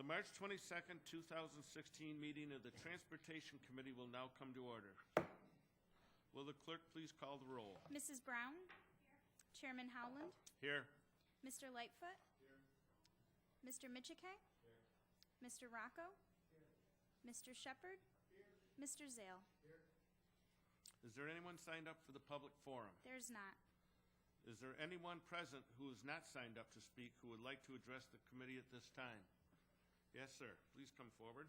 March 22nd, 2016 meeting of the Transportation Committee will now come to order. Will the clerk please call the roll? Mrs. Brown? Here. Chairman Howland? Here. Mr. Lightfoot? Here. Mr. Michike? Here. Mr. Rocco? Here. Mr. Shepard? Here. Mr. Zale? Here. Is there anyone signed up for the public forum? There's not. Is there anyone present who is not signed up to speak who would like to address the committee at this time? Yes, sir. Please come forward.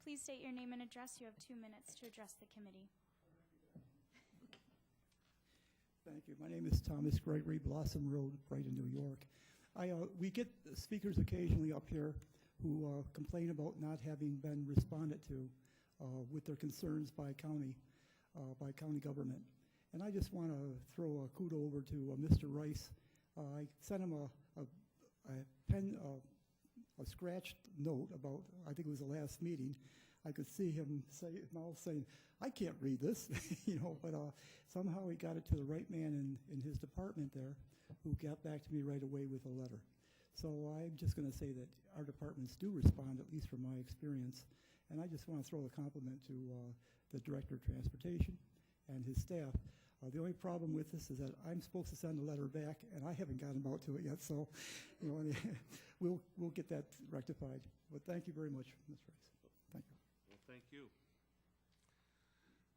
Please state your name and address. You have 2 minutes to address the committee. Thank you. My name is Thomas Gregory, Blossom Road, Brighton, New York. We get speakers occasionally up here who complain about not having been responded to with their concerns by county government. And I just want to throw a kudo over to Mr. Rice. I sent him a scratched note about, I think it was the last meeting. I could see him mouth saying, I can't read this, but somehow he got it to the right man in his department there, who got back to me right away with a letter. So I'm just going to say that our departments do respond, at least from my experience. And I just want to throw a compliment to the Director of Transportation and his staff. The only problem with this is that I'm supposed to send a letter back, and I haven't gotten about to it yet. So, we'll get that rectified. But thank you very much, Mr. Rice. Thank you. Well, thank you.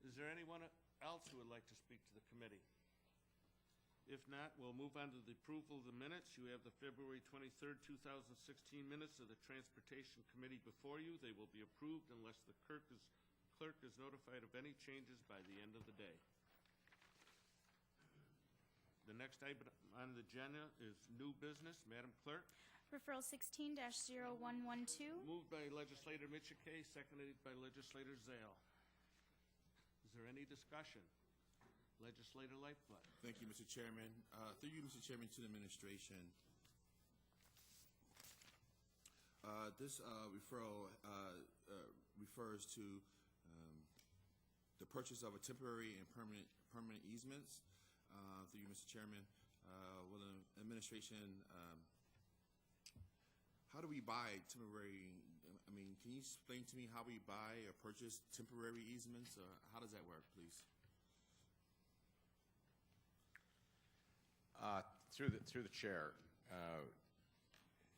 Is there anyone else who would like to speak to the committee? If not, we'll move on to the approval of the minutes. You have the February 23rd, 2016 minutes of the Transportation Committee before you. They will be approved unless the clerk is notified of any changes by the end of the day. The next item on the agenda is new business. Madam Clerk. Referral 16-0112. Moved by Legislator Michike, seconded by Legislator Zale. Is there any discussion? Legislator Lightfoot. Thank you, Mr. Chairman. Through you, Mr. Chairman, to the administration. This referral refers to the purchase of a temporary and permanent easements. Through you, Mr. Chairman, will the administration, how do we buy temporary? I mean, can you explain to me how we buy or purchase temporary easements? How does that work, please? Through the chair,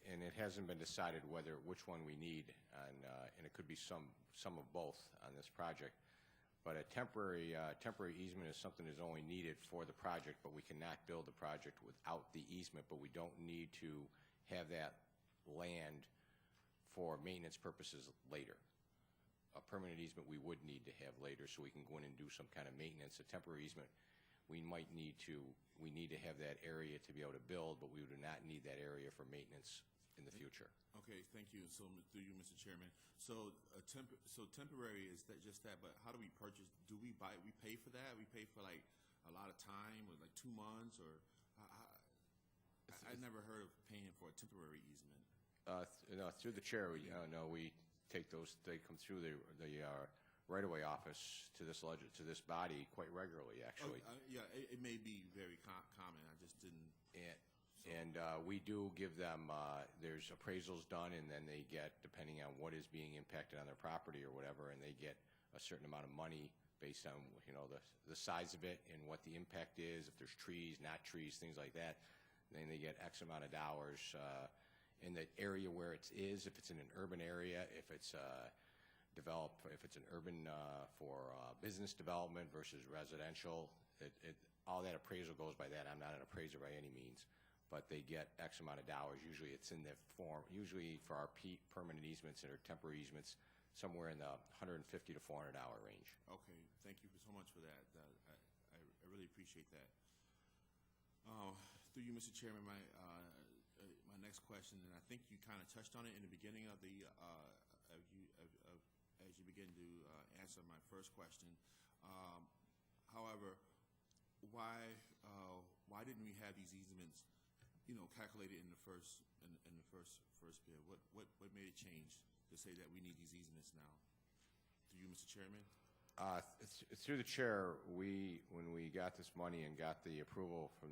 and it hasn't been decided which one we need, and it could be some of both on this project. But a temporary easement is something that's only needed for the project, but we cannot build the project without the easement. But we don't need to have that land for maintenance purposes later. A permanent easement we would need to have later, so we can go in and do some kind of maintenance. A temporary easement, we need to have that area to be able to build, but we do not need that area for maintenance in the future. Okay, thank you. So through you, Mr. Chairman. So temporary is that just that, but how do we purchase? Do we buy? We pay for that? We pay for like a lot of time, or like 2 months, or I never heard of paying for a temporary easement. No, through the chair, we take those. They come through the right-of-way office to this body quite regularly, actually. Yeah, it may be very common. I just didn't. And we do give them. There's appraisals done, and then they get, depending on what is being impacted on their property or whatever, and they get a certain amount of money based on the size of it and what the impact is. If there's trees, not trees, things like that, then they get X amount of dollars in the area where it is. If it's in an urban area, if it's if it's an urban for business development versus residential, all that appraisal goes by that. I'm not an appraiser by any means, but they get X amount of dollars. Usually it's in the form, usually for our permanent easements and our temporary easements, somewhere in the $150 to $400 range. Okay, thank you so much for that. I really appreciate that. Through you, Mr. Chairman, my next question, and I think you kind of touched on it in the beginning of the as you begin to answer my first question. However, why didn't we have these easements, calculated in the first bid? What made it change to say that we need these easements now? To you, Mr. Chairman. Through the chair, when we got this money and got the approval from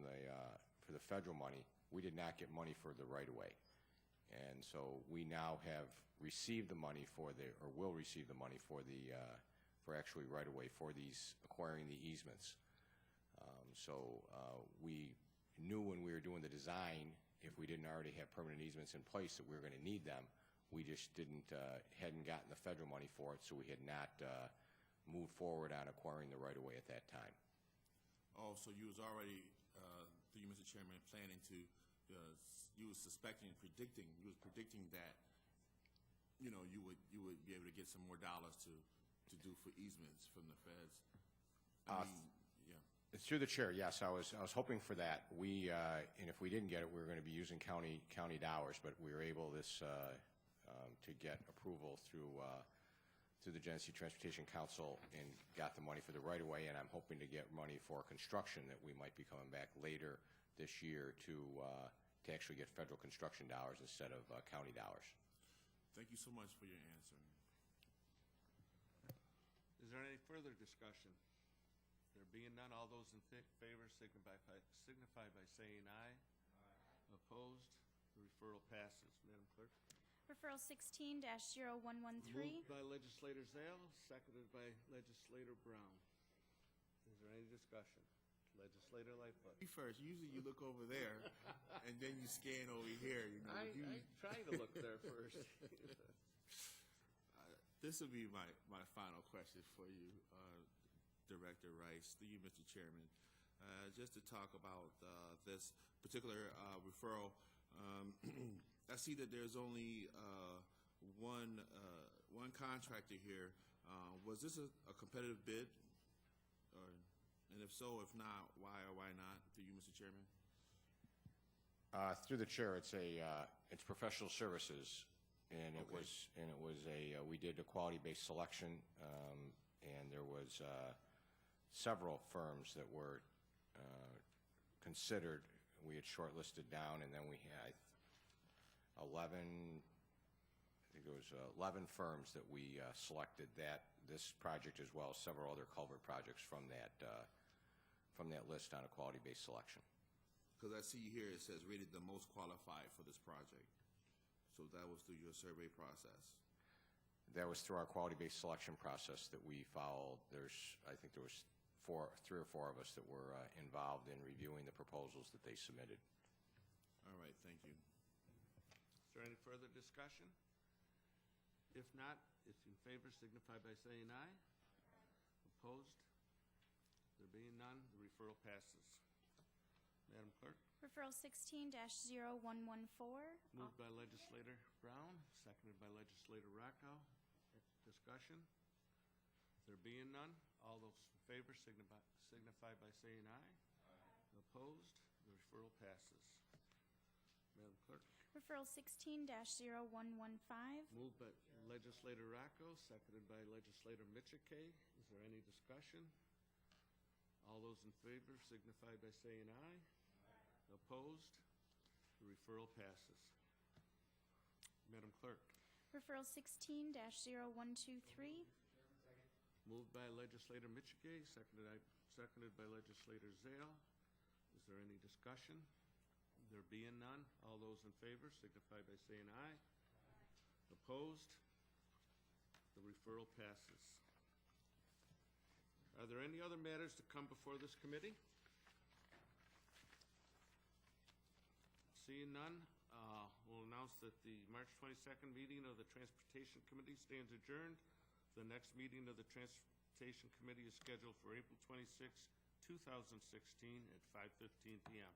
for the federal money. We did not get money for the right-of-way. And so we now have received the money for the, or will receive the money for the, for actually right-of-way for these, acquiring the easements. We knew when we were doing the design, if we didn't already have permanent easements in place, that we were going to need them. We just hadn't gotten the federal money for it, so we had not moved forward on acquiring the right-of-way at that time. Oh, so you was already, through you, Mr. Chairman, planning to, you was suspecting, predicting that, you know, you would be able to get some more dollars to do for easements from the feds. I mean, yeah. Through the chair, yes, I was hoping for that. And if we didn't get it, we were going to be using county dollars, but we were able to get approval through the Genesee Transportation Council and got the money for the right-of-way, and I'm hoping to get money for construction that we might be coming back later this year to actually get federal construction dollars instead of county dollars. Thank you so much for your answer. Is there any further discussion? There being none, all those in favor signify by saying aye. Aye. Opposed? The referral passes. Madam Clerk? Referral 16-0113. Moved by Legislator Zale, seconded by Legislator Brown. Is there any discussion? Legislator Lightfoot. You first. Usually you look over there, and then you scan over here. You know. I try to look there first. This will be my final question for you, Director Rice, through you, Mr. Chairman. Just to talk about this particular referral, I see that there's only one contractor here. Was this a competitive bid? And if so, if not, why or why not? Through you, Mr. Chairman. Through the chair, it's professional services, and it was we did a quality-based selection, and there was several firms that were considered. We had shortlisted down, and then we had 11 firms that we selected this project as well as several other culvert projects from that list on a quality-based selection. Because I see here it says rated the most qualified for this project. So that was through your survey process. That was through our quality-based selection process that we followed. I think there was 3 or 4 of us that were involved in reviewing the proposals that they submitted. All right, thank you. Is there any further discussion? If not, if in favor, signify by saying aye. Opposed? There being none, the referral passes. Madam Clerk? Referral 16-0114. Moved by Legislator Brown, seconded by Legislator Rocco. Discussion? There being none, all those in favor signify by saying aye. Aye. Opposed? The referral passes. Madam Clerk? Referral 16-0115. Moved by Legislator Rocco, seconded by Legislator Michike. Is there any discussion? All those in favor signify by saying aye. Aye. Opposed? The referral passes. Madam Clerk? Referral 16-0123. Moved by Legislator Michike, seconded by Legislator Zale. Is there any discussion? There being none, all those in favor signify by saying aye. Aye. Opposed? The referral passes. Are there any other matters to come before this committee? Seeing none, we'll announce that the March 22nd meeting of the Transportation Committee stands adjourned. The next meeting of the Transportation Committee is scheduled for April 26, 2016 at 5:15 p.m.